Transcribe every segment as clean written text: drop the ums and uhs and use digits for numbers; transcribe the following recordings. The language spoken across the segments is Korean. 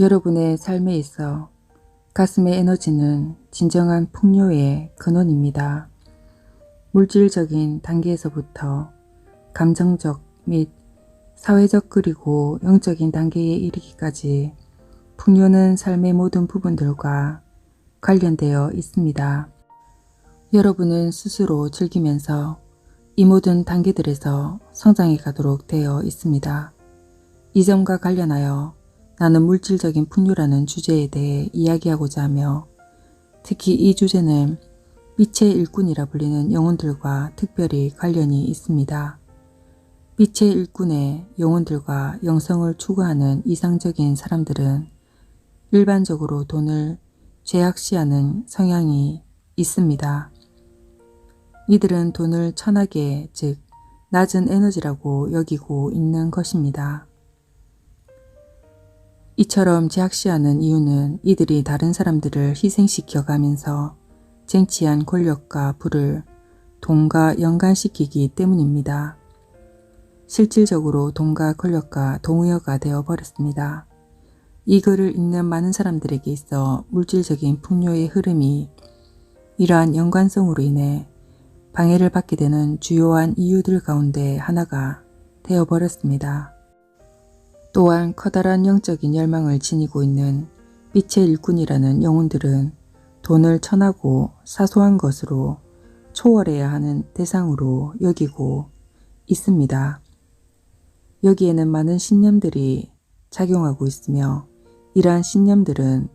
여러분의 삶에 있어 가슴의 에너지는 진정한 풍요의 근원입니다. 물질적인 단계에서부터 감정적 및 사회적 그리고 영적인 단계에 이르기까지 풍요는 삶의 모든 부분들과 관련되어 있습니다. 여러분은 스스로 즐기면서 이 모든 단계들에서 성장해 가도록 되어 있습니다. 이 점과 관련하여 나는 물질적인 풍요라는 주제에 대해 이야기하고자 하며, 특히 이 주제는 빛의 일꾼이라 불리는 영혼들과 특별히 관련이 있습니다. 빛의 일꾼의 영혼들과 영성을 추구하는 이상적인 사람들은 일반적으로 돈을 죄악시하는 성향이 있습니다. 이들은 돈을 천하계, 즉 낮은 에너지라고 여기고 있는 것입니다. 이처럼 죄악시하는 이유는 이들이 다른 사람들을 희생시켜 가면서 쟁취한 권력과 부를 돈과 연관시키기 때문입니다. 실질적으로 돈과 권력과 동의어가 되어버렸습니다. 이 글을 읽는 많은 사람들에게 있어 물질적인 풍요의 흐름이 이러한 연관성으로 인해 방해를 받게 되는 주요한 이유들 가운데 하나가 되어버렸습니다. 또한 커다란 영적인 열망을 지니고 있는 빛의 일꾼이라는 영혼들은 돈을 천하고 사소한 것으로 초월해야 하는 대상으로 여기고 있습니다. 여기에는 많은 신념들이 작용하고 있으며, 이러한 신념들은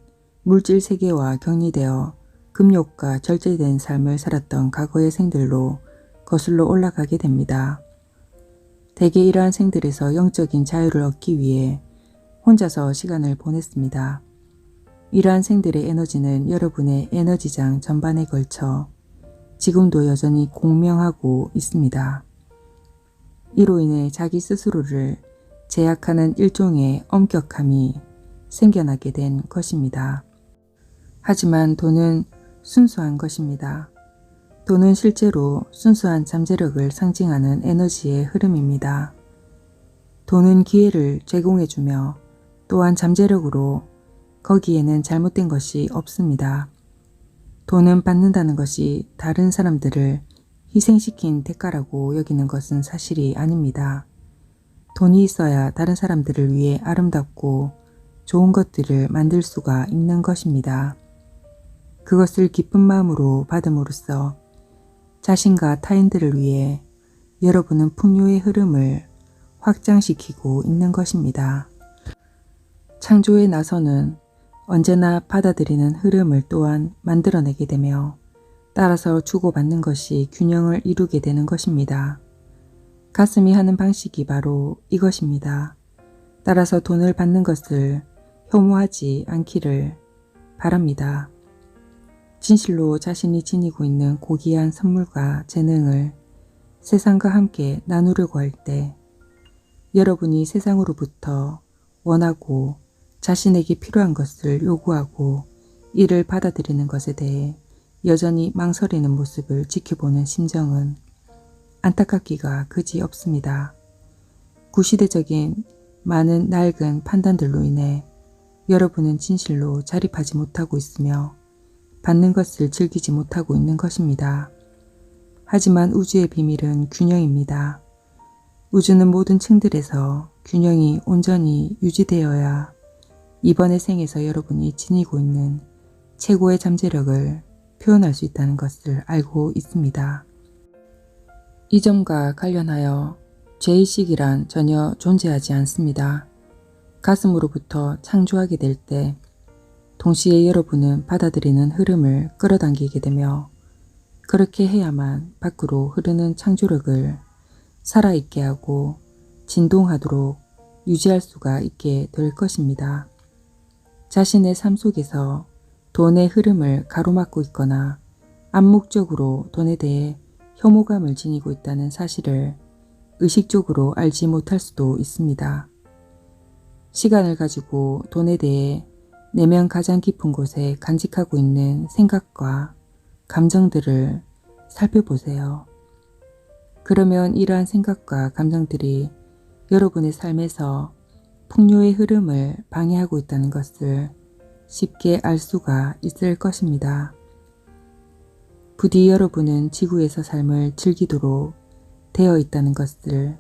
물질 세계와 격리되어 금욕과 절제된 삶을 살았던 과거의 생들로 거슬러 올라가게 됩니다. 대개 이러한 생들에서 영적인 자유를 얻기 위해 혼자서 시간을 보냈습니다. 이러한 생들의 에너지는 여러분의 에너지장 전반에 걸쳐 지금도 여전히 공명하고 있습니다. 이로 인해 자기 스스로를 제약하는 일종의 엄격함이 생겨나게 된 것입니다. 하지만 돈은 순수한 것입니다. 돈은 실제로 순수한 잠재력을 상징하는 에너지의 흐름입니다. 돈은 기회를 제공해주며 또한 잠재력으로 거기에는 잘못된 것이 없습니다. 돈은 받는다는 것이 다른 사람들을 희생시킨 대가라고 여기는 것은 사실이 아닙니다. 돈이 있어야 다른 사람들을 위해 아름답고 좋은 것들을 만들 수가 있는 것입니다. 그것을 기쁜 마음으로 받음으로써 자신과 타인들을 위해 여러분은 풍요의 흐름을 확장시키고 있는 것입니다. 창조에 나서는 언제나 받아들이는 흐름을 또한 만들어내게 되며, 따라서 주고받는 것이 균형을 이루게 되는 것입니다. 가슴이 하는 방식이 바로 이것입니다. 따라서 돈을 받는 것을 혐오하지 않기를 바랍니다. 진실로 자신이 지니고 있는 고귀한 선물과 재능을 세상과 함께 나누려고 할 때, 여러분이 세상으로부터 원하고 자신에게 필요한 것을 요구하고 이를 받아들이는 것에 대해 여전히 망설이는 모습을 지켜보는 심정은 안타깝기가 그지 없습니다. 구시대적인 많은 낡은 판단들로 인해 여러분은 진실로 자립하지 못하고 있으며 받는 것을 즐기지 못하고 있는 것입니다. 하지만 우주의 비밀은 균형입니다. 우주는 모든 층들에서 균형이 온전히 유지되어야 이번의 생에서 여러분이 지니고 있는 최고의 잠재력을 표현할 수 있다는 것을 알고 있습니다. 이 점과 관련하여 죄의식이란 전혀 존재하지 않습니다. 가슴으로부터 창조하게 될 때 동시에 여러분은 받아들이는 흐름을 끌어당기게 되며, 그렇게 해야만 밖으로 흐르는 창조력을 살아있게 하고 진동하도록 유지할 수가 있게 될 것입니다. 자신의 삶 속에서 돈의 흐름을 가로막고 있거나 암묵적으로 돈에 대해 혐오감을 지니고 있다는 사실을 의식적으로 알지 못할 수도 있습니다. 시간을 가지고 돈에 대해 내면 가장 깊은 곳에 간직하고 있는 생각과 감정들을 살펴보세요. 그러면 이러한 생각과 감정들이 여러분의 삶에서 풍요의 흐름을 방해하고 있다는 것을 쉽게 알 수가 있을 것입니다. 부디 여러분은 지구에서 삶을 즐기도록 되어 있다는 것을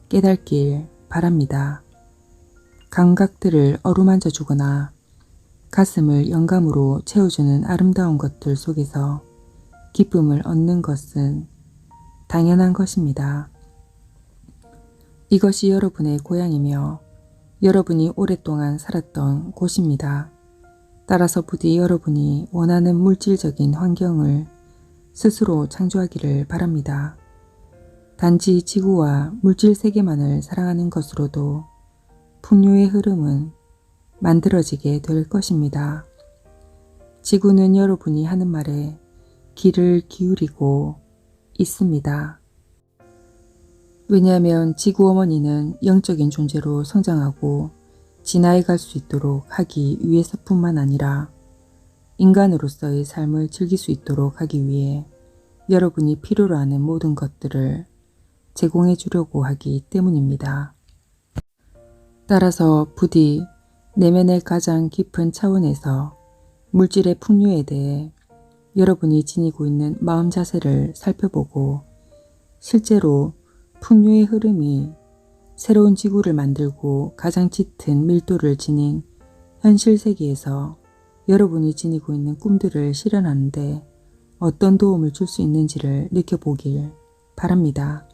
깨닫길 바랍니다. 감각들을 어루만져 주거나 가슴을 영감으로 채워주는 아름다운 것들 속에서 기쁨을 얻는 것은 당연한 것입니다. 이것이 여러분의 고향이며 여러분이 오랫동안 살았던 곳입니다. 따라서 부디 여러분이 원하는 물질적인 환경을 스스로 창조하기를 바랍니다. 단지 지구와 물질 세계만을 사랑하는 것으로도 풍요의 흐름은 만들어지게 될 것입니다. 지구는 여러분이 하는 말에 귀를 기울이고 있습니다. 왜냐하면 지구 어머니는 영적인 존재로 성장하고 진화해 갈 수 있도록 하기 위해서뿐만 아니라 인간으로서의 삶을 즐길 수 있도록 하기 위해 여러분이 필요로 하는 모든 것들을 제공해 주려고 하기 때문입니다. 따라서 부디 내면의 가장 깊은 차원에서 물질의 풍요에 대해 여러분이 지니고 있는 마음 자세를 살펴보고 실제로 풍요의 흐름이 새로운 지구를 만들고 가장 짙은 밀도를 지닌 현실 세계에서 여러분이 지니고 있는 꿈들을 실현하는 데 어떤 도움을 줄 수 있는지를 느껴보길 바랍니다.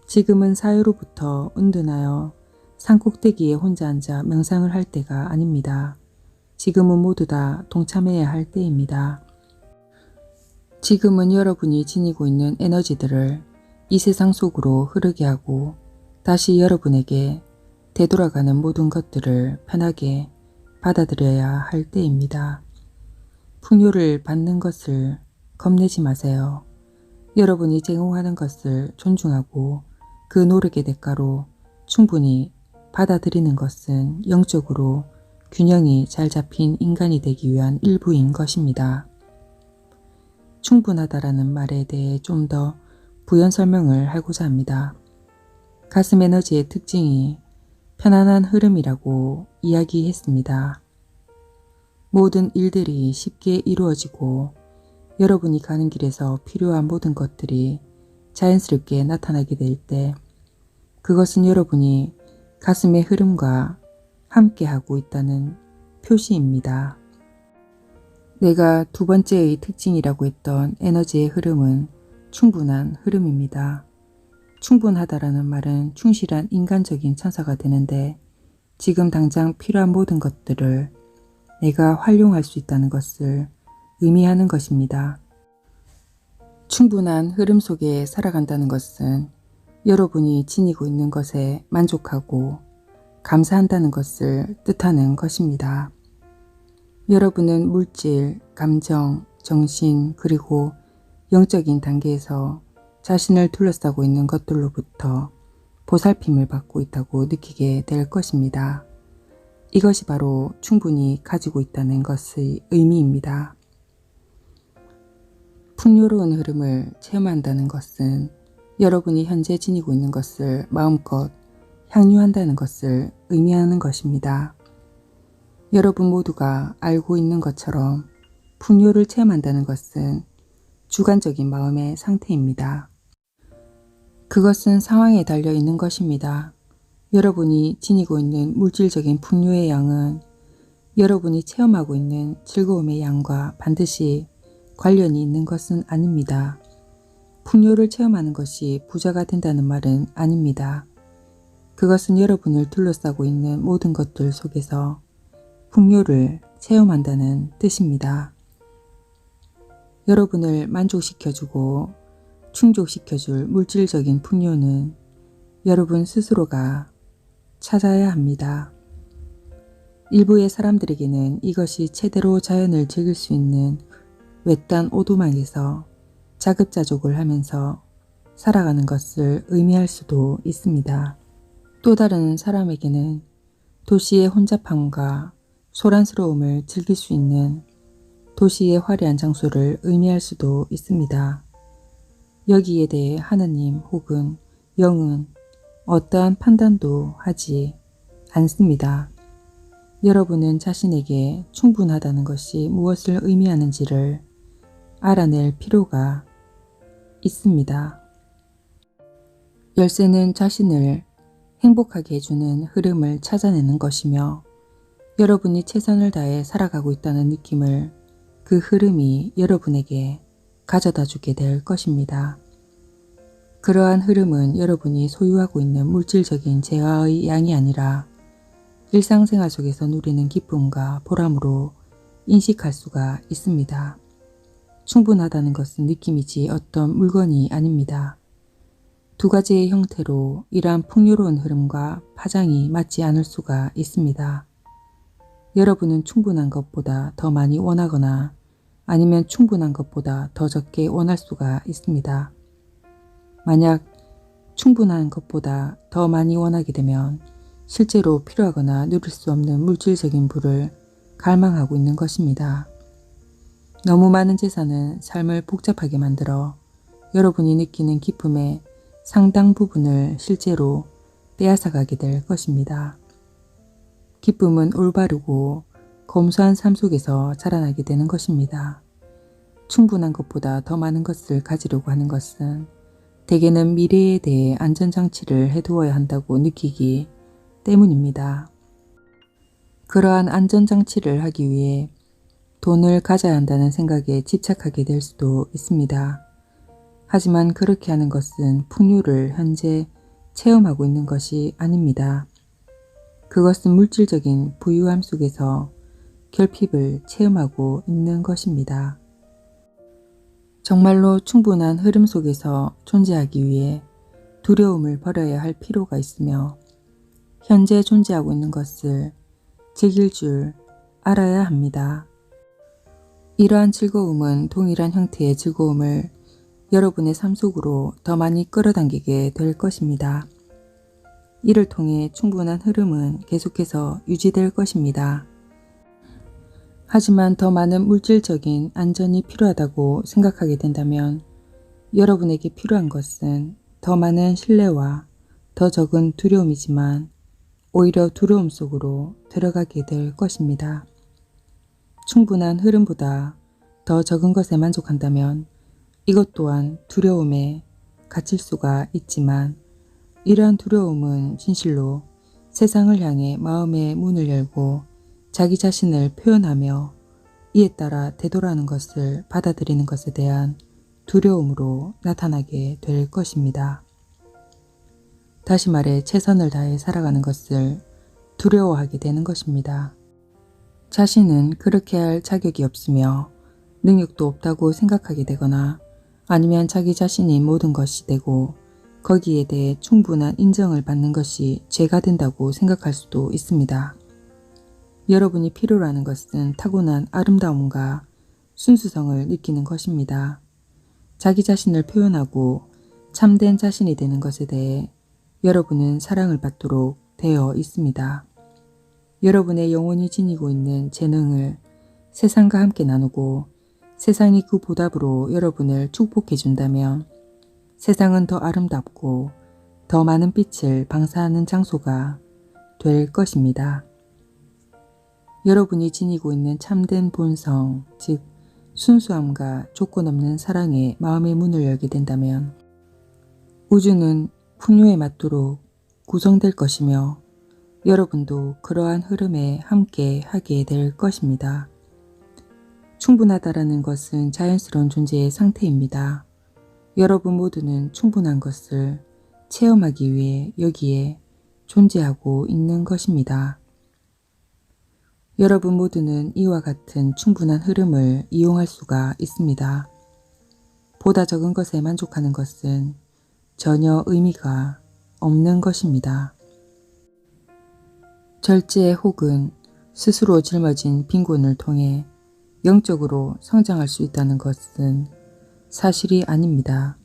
지금은 사회로부터 은둔하여 산꼭대기에 혼자 앉아 명상을 할 때가 아닙니다. 지금은 모두 다 동참해야 할 때입니다. 지금은 여러분이 지니고 있는 에너지들을 이 세상 속으로 흐르게 하고 다시 여러분에게 되돌아가는 모든 것들을 편하게 받아들여야 할 때입니다. 풍요를 받는 것을 겁내지 마세요. 여러분이 제공하는 것을 존중하고 그 노력의 대가로 충분히 받아들이는 것은 영적으로 균형이 잘 잡힌 인간이 되기 위한 일부인 것입니다. 충분하다라는 말에 대해 좀 더 부연 설명을 하고자 합니다. 가슴 에너지의 특징이 편안한 흐름이라고 이야기했습니다. 모든 일들이 쉽게 이루어지고 여러분이 가는 길에서 필요한 모든 것들이 자연스럽게 나타나게 될 때 그것은 여러분이 가슴의 흐름과 함께하고 있다는 표시입니다. 내가 두 번째의 특징이라고 했던 에너지의 흐름은 충분한 흐름입니다. 충분하다라는 말은 충실한 인간적인 천사가 되는데 지금 당장 필요한 모든 것들을 내가 활용할 수 있다는 것을 의미하는 것입니다. 충분한 흐름 속에 살아간다는 것은 여러분이 지니고 있는 것에 만족하고 감사한다는 것을 뜻하는 것입니다. 여러분은 물질, 감정, 정신 그리고 영적인 단계에서 자신을 둘러싸고 있는 것들로부터 보살핌을 받고 있다고 느끼게 될 것입니다. 이것이 바로 충분히 가지고 있다는 것의 의미입니다. 풍요로운 흐름을 체험한다는 것은 여러분이 현재 지니고 있는 것을 마음껏 향유한다는 것을 의미하는 것입니다. 여러분 모두가 알고 있는 것처럼 풍요를 체험한다는 것은 주관적인 마음의 상태입니다. 그것은 상황에 달려 있는 것입니다. 여러분이 지니고 있는 물질적인 풍요의 양은 여러분이 체험하고 있는 즐거움의 양과 반드시 관련이 있는 것은 아닙니다. 풍요를 체험하는 것이 부자가 된다는 말은 아닙니다. 그것은 여러분을 둘러싸고 있는 모든 것들 속에서 풍요를 체험한다는 뜻입니다. 여러분을 만족시켜주고 충족시켜줄 물질적인 풍요는 여러분 스스로가 찾아야 합니다. 일부의 사람들에게는 이것이 제대로 자연을 즐길 수 있는 외딴 오두막에서 자급자족을 하면서 살아가는 것을 의미할 수도 있습니다. 또 다른 사람에게는 도시의 혼잡함과 소란스러움을 즐길 수 있는 도시의 화려한 장소를 의미할 수도 있습니다. 여기에 대해 하느님 혹은 영은 어떠한 판단도 하지 않습니다. 여러분은 자신에게 충분하다는 것이 무엇을 의미하는지를 알아낼 필요가 있습니다. 열쇠는 자신을 행복하게 해주는 흐름을 찾아내는 것이며 여러분이 최선을 다해 살아가고 있다는 느낌을 그 흐름이 여러분에게 가져다 주게 될 것입니다. 그러한 흐름은 여러분이 소유하고 있는 물질적인 재화의 양이 아니라 일상생활 속에서 누리는 기쁨과 보람으로 인식할 수가 있습니다. 충분하다는 것은 느낌이지 어떤 물건이 아닙니다. 두 가지의 형태로 이러한 풍요로운 흐름과 파장이 맞지 않을 수가 있습니다. 여러분은 충분한 것보다 더 많이 원하거나 아니면 충분한 것보다 더 적게 원할 수가 있습니다. 만약 충분한 것보다 더 많이 원하게 되면 실제로 필요하거나 누릴 수 없는 물질적인 부를 갈망하고 있는 것입니다. 너무 많은 재산은 삶을 복잡하게 만들어 여러분이 느끼는 기쁨의 상당 부분을 실제로 빼앗아가게 될 것입니다. 기쁨은 올바르고 검소한 삶 속에서 자라나게 되는 것입니다. 충분한 것보다 더 많은 것을 가지려고 하는 것은 대개는 미래에 대해 안전장치를 해두어야 한다고 느끼기 때문입니다. 그러한 안전장치를 하기 위해 돈을 가져야 한다는 생각에 집착하게 될 수도 있습니다. 하지만 그렇게 하는 것은 풍요를 현재 체험하고 있는 것이 아닙니다. 그것은 물질적인 부유함 속에서 결핍을 체험하고 있는 것입니다. 정말로 충분한 흐름 속에서 존재하기 위해 두려움을 버려야 할 필요가 있으며 현재 존재하고 있는 것을 즐길 줄 알아야 합니다. 이러한 즐거움은 동일한 형태의 즐거움을 여러분의 삶 속으로 더 많이 끌어당기게 될 것입니다. 이를 통해 충분한 흐름은 계속해서 유지될 것입니다. 하지만 더 많은 물질적인 안전이 필요하다고 생각하게 된다면 여러분에게 필요한 것은 더 많은 신뢰와 더 적은 두려움이지만 오히려 두려움 속으로 들어가게 될 것입니다. 충분한 흐름보다 더 적은 것에 만족한다면 이것 또한 두려움에 갇힐 수가 있지만 이러한 두려움은 진실로 세상을 향해 마음의 문을 열고 자기 자신을 표현하며 이에 따라 되돌아가는 것을 받아들이는 것에 대한 두려움으로 나타나게 될 것입니다. 다시 말해 최선을 다해 살아가는 것을 두려워하게 되는 것입니다. 자신은 그렇게 할 자격이 없으며 능력도 없다고 생각하게 되거나 아니면 자기 자신이 모든 것이 되고 거기에 대해 충분한 인정을 받는 것이 죄가 된다고 생각할 수도 있습니다. 여러분이 필요로 하는 것은 타고난 아름다움과 순수성을 느끼는 것입니다. 자기 자신을 표현하고 참된 자신이 되는 것에 대해 여러분은 사랑을 받도록 되어 있습니다. 여러분의 영혼이 지니고 있는 재능을 세상과 함께 나누고 세상이 그 보답으로 여러분을 축복해 준다면 세상은 더 아름답고 더 많은 빛을 방사하는 장소가 될 것입니다. 여러분이 지니고 있는 참된 본성, 즉 순수함과 조건 없는 사랑에 마음의 문을 열게 된다면 우주는 풍요에 맞도록 구성될 것이며 여러분도 그러한 흐름에 함께 하게 될 것입니다. 충분하다라는 것은 자연스러운 존재의 상태입니다. 여러분 모두는 충분한 것을 체험하기 위해 여기에 존재하고 있는 것입니다. 여러분 모두는 이와 같은 충분한 흐름을 이용할 수가 있습니다. 보다 적은 것에 만족하는 것은 전혀 의미가 없는 것입니다. 절제 혹은 스스로 짊어진 빈곤을 통해 영적으로 성장할 수 있다는 것은 사실이 아닙니다.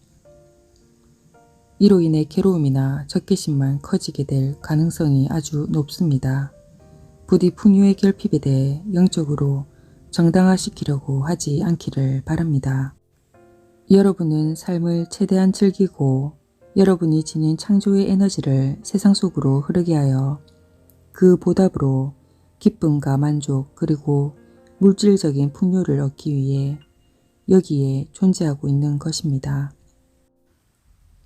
이로 인해 괴로움이나 적개심만 커지게 될 가능성이 아주 높습니다. 부디 풍요의 결핍에 대해 영적으로 정당화시키려고 하지 않기를 바랍니다. 여러분은 삶을 최대한 즐기고 여러분이 지닌 창조의 에너지를 세상 속으로 흐르게 하여 그 보답으로 기쁨과 만족 그리고 물질적인 풍요를 얻기 위해 여기에 존재하고 있는 것입니다.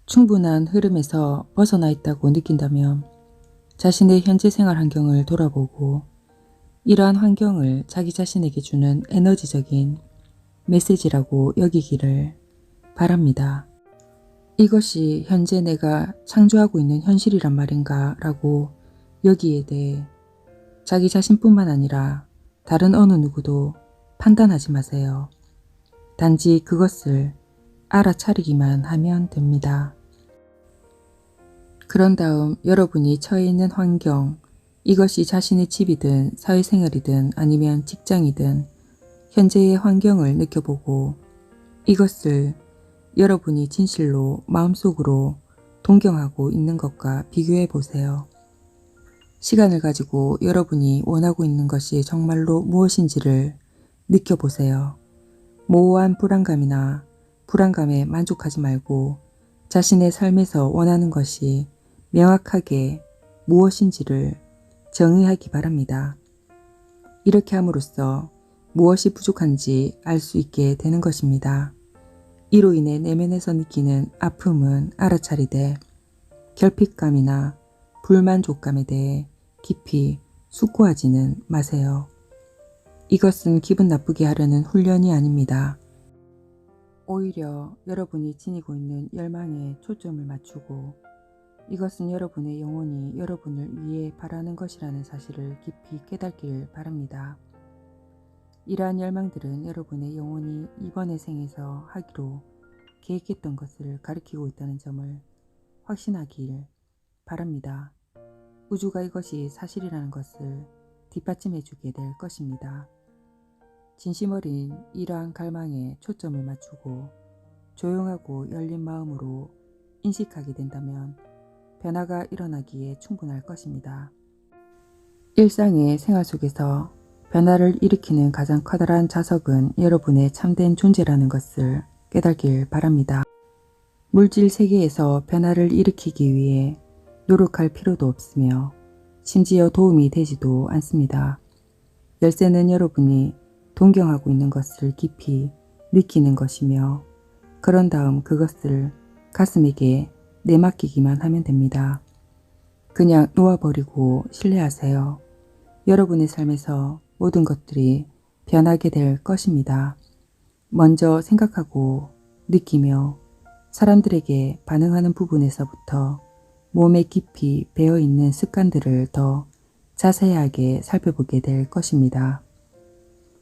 충분한 흐름에서 벗어나 있다고 느낀다면 자신의 현재 생활 환경을 돌아보고 이러한 환경을 자기 자신에게 주는 에너지적인 메시지라고 여기기를 바랍니다. 이것이 현재 내가 창조하고 있는 현실이란 말인가 라고 여기에 대해 자기 자신뿐만 아니라 다른 어느 누구도 판단하지 마세요. 단지 그것을 알아차리기만 하면 됩니다. 그런 다음 여러분이 처해 있는 환경, 이것이 자신의 집이든 사회생활이든 아니면 직장이든 현재의 환경을 느껴보고 이것을 여러분이 진실로 마음속으로 동경하고 있는 것과 비교해 보세요. 시간을 가지고 여러분이 원하고 있는 것이 정말로 무엇인지를 느껴보세요. 모호한 불안감이나 불안감에 만족하지 말고 자신의 삶에서 원하는 것이 명확하게 무엇인지를 정의하기 바랍니다. 이렇게 함으로써 무엇이 부족한지 알 수 있게 되는 것입니다. 이로 인해 내면에서 느끼는 아픔은 알아차리되 결핍감이나 불만족감에 대해 깊이 숙고하지는 마세요. 이것은 기분 나쁘게 하려는 훈련이 아닙니다. 오히려 여러분이 지니고 있는 열망에 초점을 맞추고 이것은 여러분의 영혼이 여러분을 위해 바라는 것이라는 사실을 깊이 깨닫길 바랍니다. 이러한 열망들은 여러분의 영혼이 이번의 생에서 하기로 계획했던 것을 가리키고 있다는 점을 확신하길 바랍니다. 우주가 이것이 사실이라는 것을 뒷받침해 주게 될 것입니다. 진심 어린 이러한 갈망에 초점을 맞추고 조용하고 열린 마음으로 인식하게 된다면 변화가 일어나기에 충분할 것입니다. 일상의 생활 속에서 변화를 일으키는 가장 커다란 자석은 여러분의 참된 존재라는 것을 깨닫길 바랍니다. 물질 세계에서 변화를 일으키기 위해 노력할 필요도 없으며 심지어 도움이 되지도 않습니다. 열쇠는 여러분이 동경하고 있는 것을 깊이 느끼는 것이며 그런 다음 그것을 가슴에게 내맡기기만 하면 됩니다. 그냥 놓아버리고 신뢰하세요. 여러분의 삶에서 모든 것들이 변하게 될 것입니다. 먼저 생각하고 느끼며 사람들에게 반응하는 부분에서부터 몸에 깊이 배어있는 습관들을 더 자세하게 살펴보게 될 것입니다.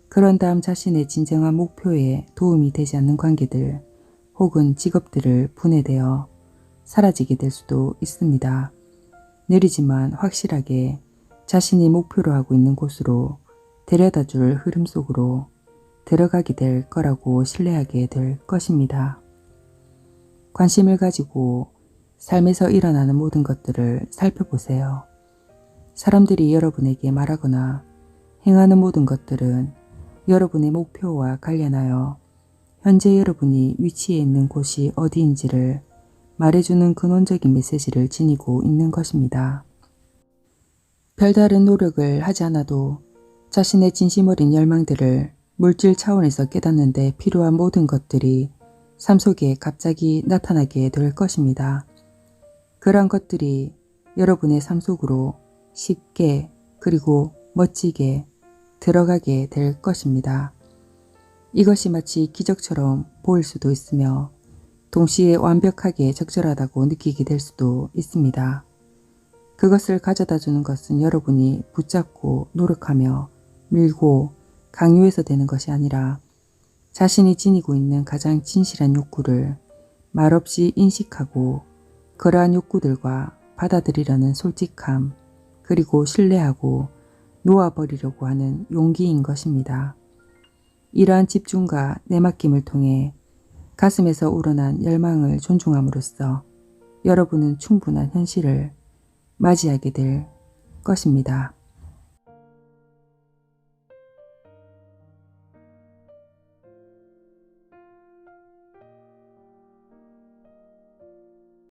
그런 다음 자신의 진정한 목표에 도움이 되지 않는 관계들 혹은 직업들을 분해되어 사라지게 될 수도 있습니다. 느리지만 확실하게 자신이 목표로 하고 있는 곳으로 데려다줄 흐름 속으로 들어가게 될 거라고 신뢰하게 될 것입니다. 관심을 가지고 삶에서 일어나는 모든 것들을 살펴보세요. 사람들이 여러분에게 말하거나 행하는 모든 것들은 여러분의 목표와 관련하여 현재 여러분이 위치해 있는 곳이 어디인지를 말해주는 근원적인 메시지를 지니고 있는 것입니다. 별다른 노력을 하지 않아도 자신의 진심 어린 열망들을 물질 차원에서 깨닫는 데 필요한 모든 것들이 삶 속에 갑자기 나타나게 될 것입니다. 그러한 것들이 여러분의 삶 속으로 쉽게 그리고 멋지게 들어가게 될 것입니다. 이것이 마치 기적처럼 보일 수도 있으며 동시에 완벽하게 적절하다고 느끼게 될 수도 있습니다. 그것을 가져다 주는 것은 여러분이 붙잡고 노력하며 밀고 강요해서 되는 것이 아니라 자신이 지니고 있는 가장 진실한 욕구를 말없이 인식하고 그러한 욕구들과 받아들이려는 솔직함 그리고 신뢰하고 놓아버리려고 하는 용기인 것입니다. 이러한 집중과 내맡김을 통해 가슴에서 우러난 열망을 존중함으로써 여러분은 충분한 현실을 맞이하게 될 것입니다.